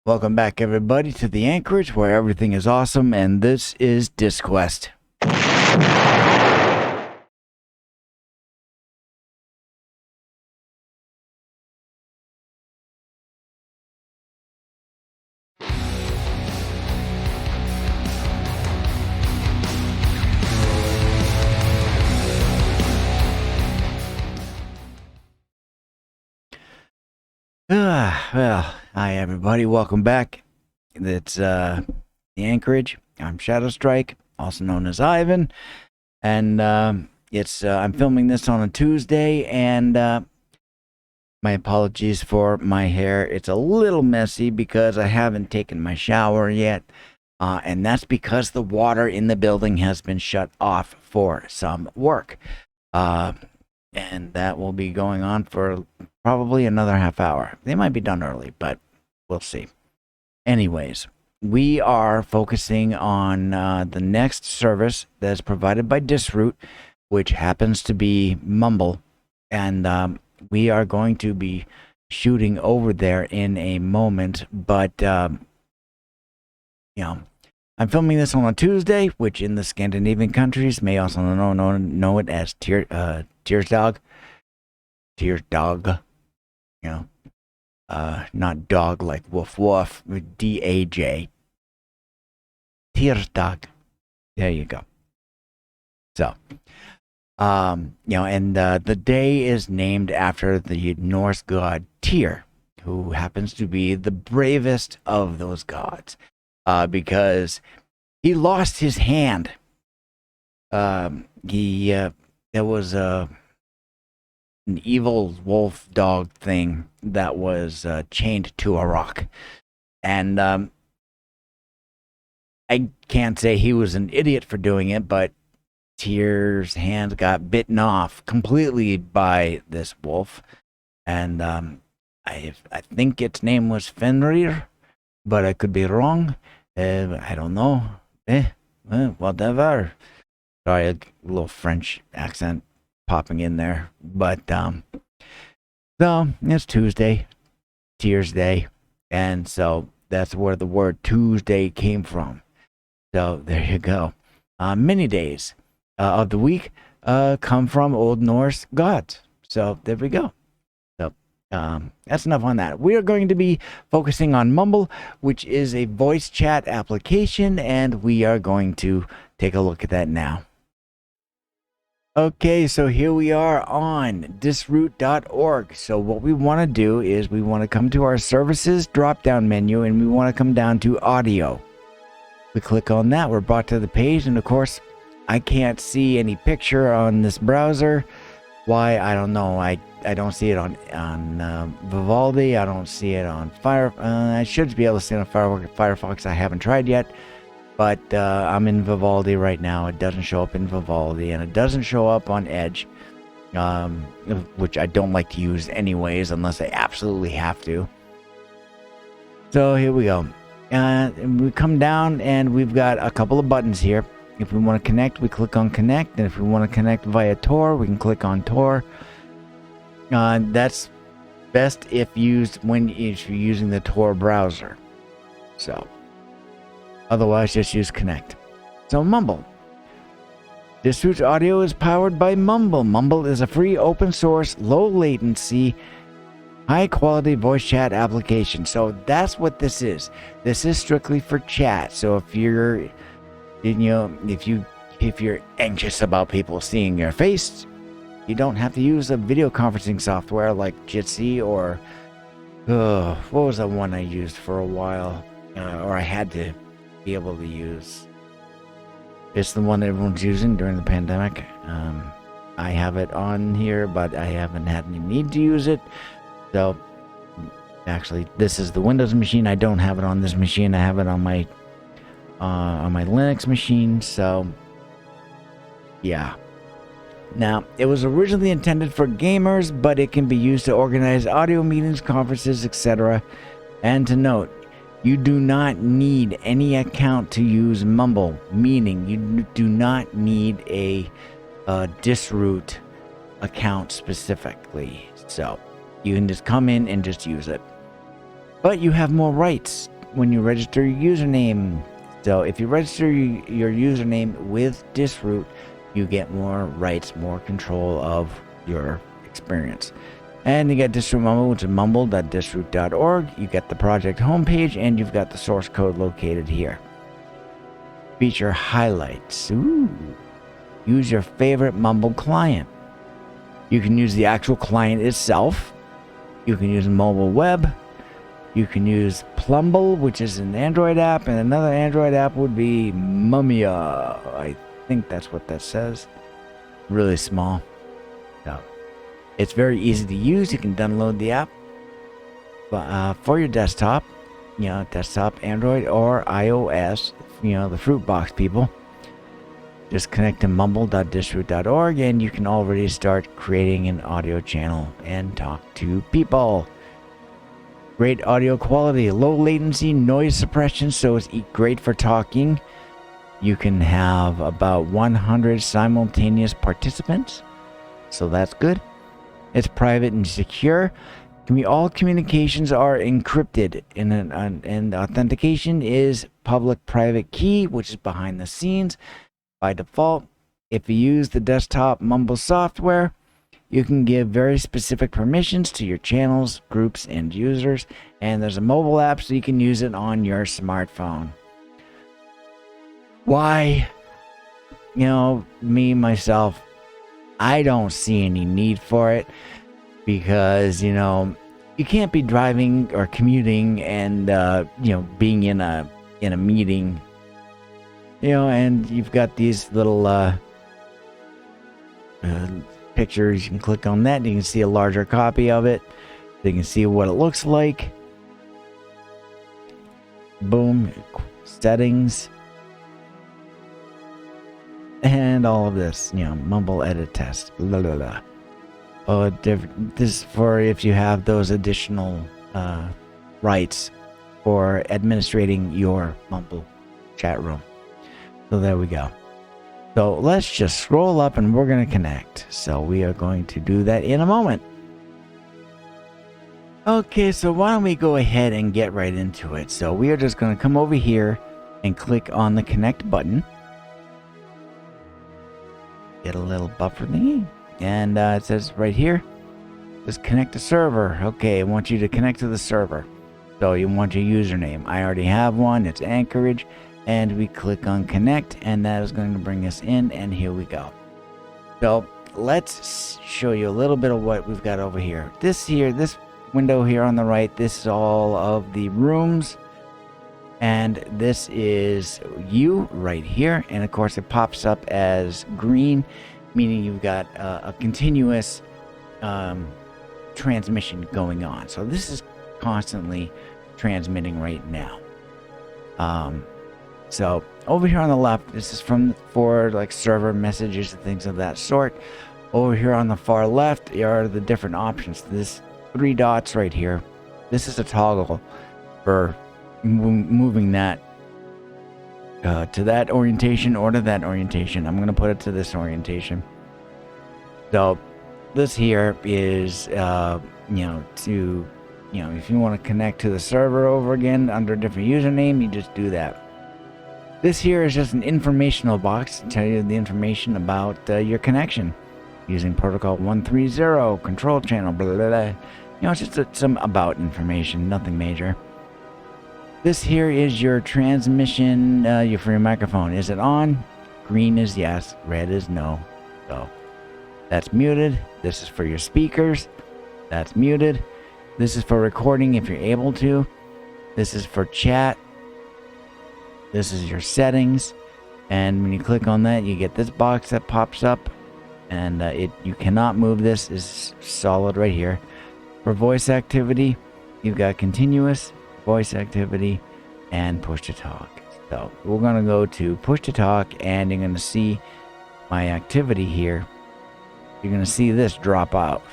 Welcome back, everybody, to the AnKorage, where everything is awesome, and this is DisQuest. Well, hi, everybody. Welcome back. It's the AnKorage. I'm Shadowstrike, also known as Ivan, and I'm filming this on a Tuesday, and my apologies for my hair. It's a little messy because I haven't taken my shower yet, and that's because the water in the building has been shut off for some work, and that will be going on for probably another half hour. They might be done early, but we'll see. Anyways, we are focusing on the next service that's provided by disroot, which happens to be Mumble, and we are going to be shooting over there in a moment. But I'm filming this on a Tuesday, which in the Scandinavian countries may also know it as Tirsdag. Not dog like woof woof, D-A-J. Tirsdag. There you go. So, and the day is named after the Norse god Tyr, who happens to be the bravest of those gods, because he lost his hand. There was an evil wolf dog thing that was chained to a rock, and I can't say he was an idiot for doing it, but Tyr's hand got bitten off completely by this wolf, and I think its name was Fenrir, but I could be wrong. I don't know. Whatever. Sorry, a little French accent popping in there, but so it's Tuesday, Tyr's Day, and so that's where the word Tuesday came from. So there you go. Many days of the week come from Old Norse gods. So there we go. So that's enough on that. We are going to be focusing on Mumble, which is a voice chat application, and we are going to take a look at that now. Okay, so here we are on disroot.org. So what we want to do is we want to come to our services drop-down menu, and we want to come down to audio. We click on that, we're brought to the page, and of course, I can't see any picture on this browser. Why? I don't know. I don't see it on Vivaldi. I don't see it on I should be able to see it on Firefox. I haven't tried yet. But I'm in Vivaldi right now. It doesn't show up in Vivaldi, and it doesn't show up on Edge, which I don't like to use anyways, unless I absolutely have to. So here we go. And we come down, and we've got a couple of buttons here. If we want to connect, we click on Connect, and if we want to connect via Tor, we can click on Tor. That's best if you're using the Tor browser. So. Otherwise, just use Connect. So, Mumble. Disroot's audio is powered by Mumble. Mumble is a free, open source, low latency, high quality voice chat application. So that's what this is. This is strictly for chat. So if you're, if you're anxious about people seeing your face, you don't have to use a video conferencing software like Jitsi or what was that one I used for a while, or I had to be able to use. It's the one that everyone's using during the pandemic. I have it on here, but I haven't had any need to use it. So actually, this is the Windows machine. I don't have it on this machine. I have it on my Linux machine. So yeah. Now, it was originally intended for gamers, but it can be used to organize audio meetings, conferences, etc. And to note, you do not need any account to use Mumble, meaning you do not need a disroot account specifically. So you can just come in and just use it. but you have more rights when you register your username. So if you register your username with disroot, you get more rights, more control of your experience. And you get disroot mumble, which is mumble.disroot.org. You get the project homepage, and you've got the source code located here. Feature highlights. Ooh. Use your favorite Mumble client. You can use the actual client itself. You can use mobile web. You can use Plumble, which is an Android app, and another Android app would be Mumia. I think that's what that says. Really small. So, it's very easy to use. You can download the app for your desktop. Desktop, Android, or iOS. The fruit box people. Just connect to mumble.disroot.org, and you can already start creating an audio channel and talk to people. Great audio quality, low latency, noise suppression, so it's great for talking. You can have about 100 simultaneous participants, so that's good. It's private and secure. All communications are encrypted, and authentication is public-private key, which is behind the scenes by default. If you use the desktop Mumble software, you can give very specific permissions to your channels, groups, and users. And there's a mobile app, so you can use it on your smartphone. Why? Myself, I don't see any need for it. Because, you can't be driving or commuting and, being in a meeting. And you've got these little pictures. You can click on that and you can see a larger copy of it. You can see what it looks like. Boom. Settings. And all of this, mumble edit test. Blah, blah, blah. This is for if you have those additional rights for administrating your Mumble chat room. So there we go. So let's just scroll up and we're going to connect. So we are going to do that in a moment. Okay, so why don't we go ahead and get right into it. So we are just going to come over here and click on the connect button. Get a little buffer thingy. And it says right here, just connect to server. Okay, I want you to connect to the server. So you want your username. I already have one. It's AnKorage. And we click on connect, and that is going to bring us in, and here we go. So let's show you a little bit of what we've got over here. This window here on the right, this is all of the rooms. And this is you right here. And of course it pops up as green, meaning you've got a continuous transmission going on. So this is constantly transmitting right now. So over here on the left, this is for like server messages and things of that sort. Over here on the far left are the different options. This 3 dots right here. This is a toggle for moving that to that orientation or to that orientation. I'm going to put it to this orientation. So this here is, if you want to connect to the server over again under a different username, you just do that. This here is just an informational box to tell you the information about your connection using protocol 130, control channel, blah, blah, blah. It's just some about information, nothing major. This here is your transmission for your microphone. Is it on? Green is yes, red is no. So that's muted. This is for your speakers. That's muted. This is for recording if you're able to. This is for chat. This is your settings. And when you click on that, you get this box that pops up. And you cannot move this. It's solid right here. For voice activity, you've got continuous, voice activity, and push to talk. So we're going to go to push to talk, and you're going to see my activity here. You're going to see this drop out.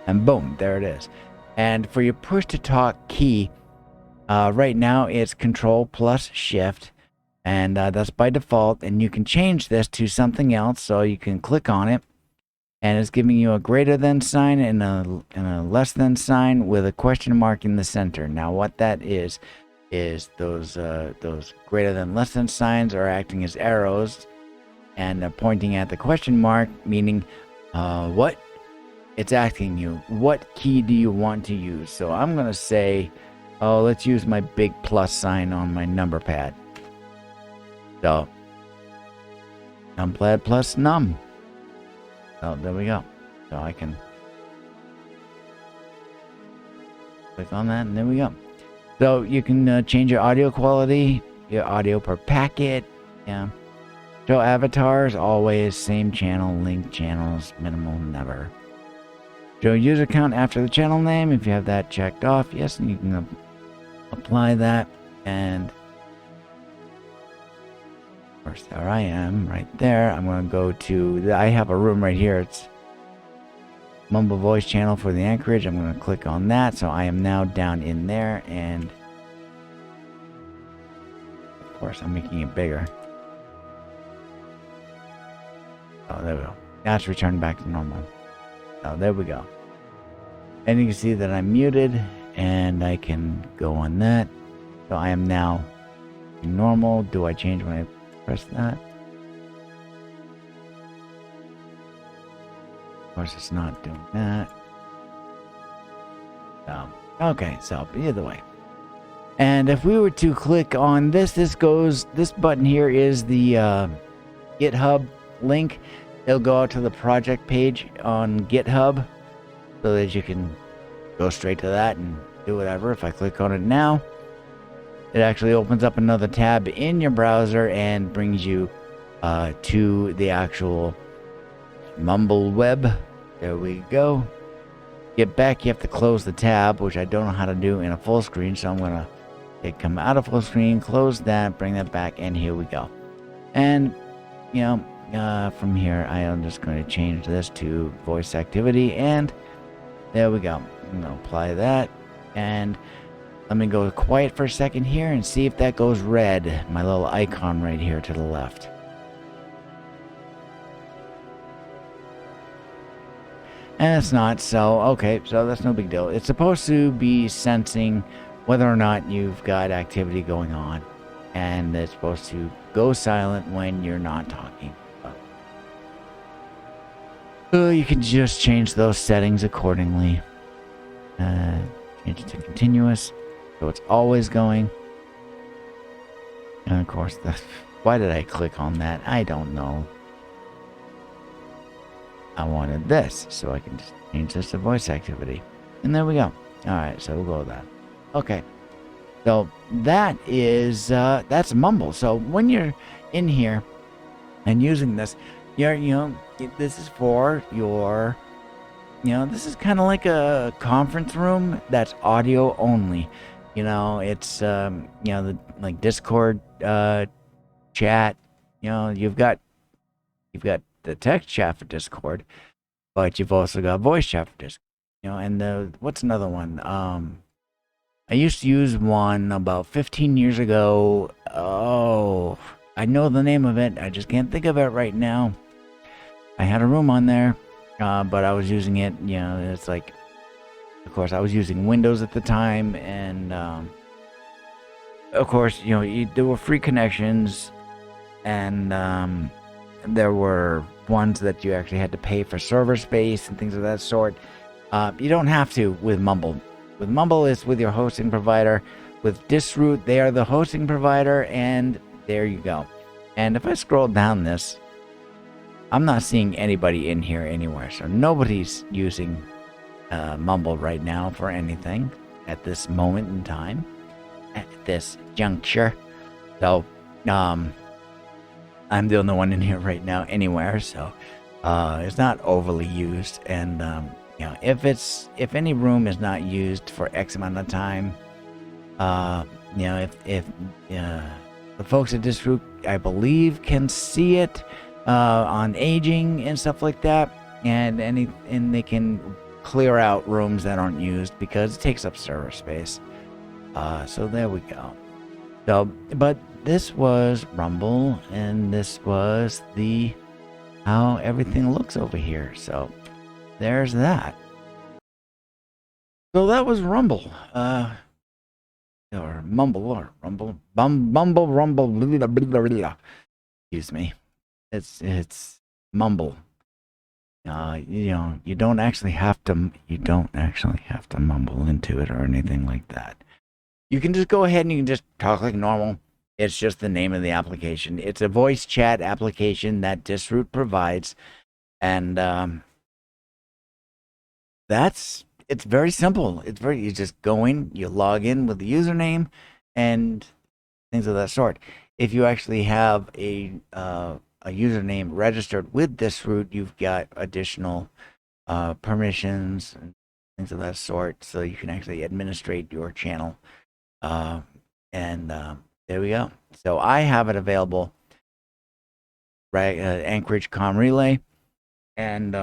And boom, there it is. And for your push to talk key, right now it's Control plus Shift, and that's by default. And you can change this to something else, so you can click on it, and it's giving you a greater than sign and a less than sign with a question mark in the center. Now what that is those greater than less than signs are acting as arrows and pointing at the question mark, meaning what it's asking you, what key do you want to use? So I'm gonna say, oh, let's use my big plus sign on my number pad. So numpad plus num. Oh, there we go. So I can click on that, and there we go. So you can change your audio quality, your audio per packet. Yeah. Show avatars, always same channel, link channels, minimal, never. Show user count after the channel name. If you have that checked off, yes, and you can apply that. And of course, there I am, right there. I'm going to go to, I have a room right here. It's Mumble voice channel for the Anchorage. I'm going to click on that. So I am now down in there, and of course, I'm making it bigger. Oh, there we go. Now it's returned back to normal. Oh, there we go. And you can see that I'm muted, and I can go on that. So I am now normal. Do I change when I press that? Of course, it's not doing that. Okay, so either way. And if we were to click on this button here is the GitHub link. It'll go out to the project page on GitHub so that you can go straight to that and do whatever. If I click on it now, it actually opens up another tab in your browser and brings you to the actual Mumble web. There we go. Get back, you have to close the tab, which I don't know how to do in a full screen, so I'm going to come out of full screen, close that, bring that back, and here we go. And, you know, from here, I am just going to change this to voice activity, and there we go. I'm going to apply that, and let me go quiet for a second here and see if that goes red, my little icon right here to the left. And it's not, so okay, so that's no big deal. It's supposed to be sensing whether or not you've got activity going on, and it's supposed to go silent when you're not talking. You can just change those settings accordingly. Change it to continuous, so it's always going. And of course, why did I click on that? I don't know. I wanted this, so I can just change this to voice activity. And there we go. Alright, so we'll go with that. Okay. So that is, that's Mumble. So when you're in here and using this, this is for your, this is kind of like a conference room that's audio only. It's, like Discord, chat, you've got the text chat for Discord, but you've also got voice chat for Discord. And what's another one? I used to use one about 15 years ago. Oh, I know the name of it. I just can't think of it right now. I had a room on there, but I was using it, it's like, of course, I was using Windows at the time, and of course, there were free connections, and there were ones that you actually had to pay for server space and things of that sort. You don't have to with Mumble. With Mumble, it's with your hosting provider. With disroot, they are the hosting provider, and there you go. And if I scroll down this, I'm not seeing anybody in here anywhere. So nobody's using Mumble right now for anything at this moment in time, at this juncture. So, I'm the only one in here right now anywhere, so it's not overly used. And if any room is not used for X amount of time, if the folks at disroot, I believe, can see it on aging and stuff like that, and they can clear out rooms that aren't used because it takes up server space. So there we go. So, but this was Rumble, and this was the how everything looks over here. So there's that. So that was Rumble. Or Mumble, or Rumble. Mumble, Rumble, blah, blah, blah, blah. Excuse me. It's Mumble. You don't actually have to mumble into it or anything like that. You can just go ahead and you can just talk like normal. It's just the name of the application. It's a voice chat application that Disroot provides, and it's very simple. You just go in, you log in with the username, and things of that sort. If you actually have a username registered with Disroot, you've got additional permissions and things of that sort, so you can actually administrate your channel. And there we go. So I have it available, right? AnKorage Com Relay, and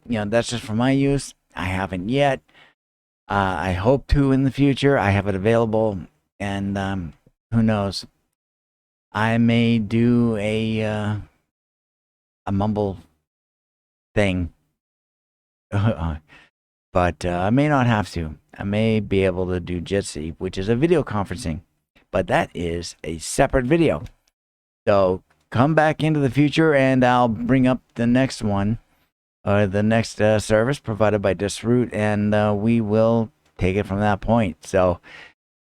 that's just for my use. I haven't yet. I hope to in the future. I have it available, and who knows? I may do a mumble thing, but I may not have to. I may be able to do Jitsi, which is a video conferencing, but that is a separate video. So come back into the future, and I'll bring up the next one, the next service provided by Disroot, and we will take it from that point. So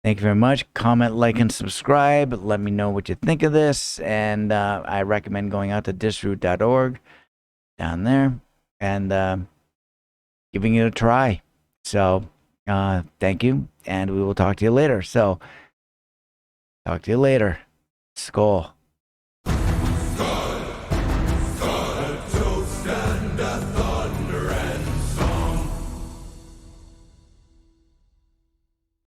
thank you very much. Comment, like, and subscribe. Let me know what you think of this, and I recommend going out to disroot.org down there and giving it a try. So thank you, and we will talk to you later. So talk to you later. Skál.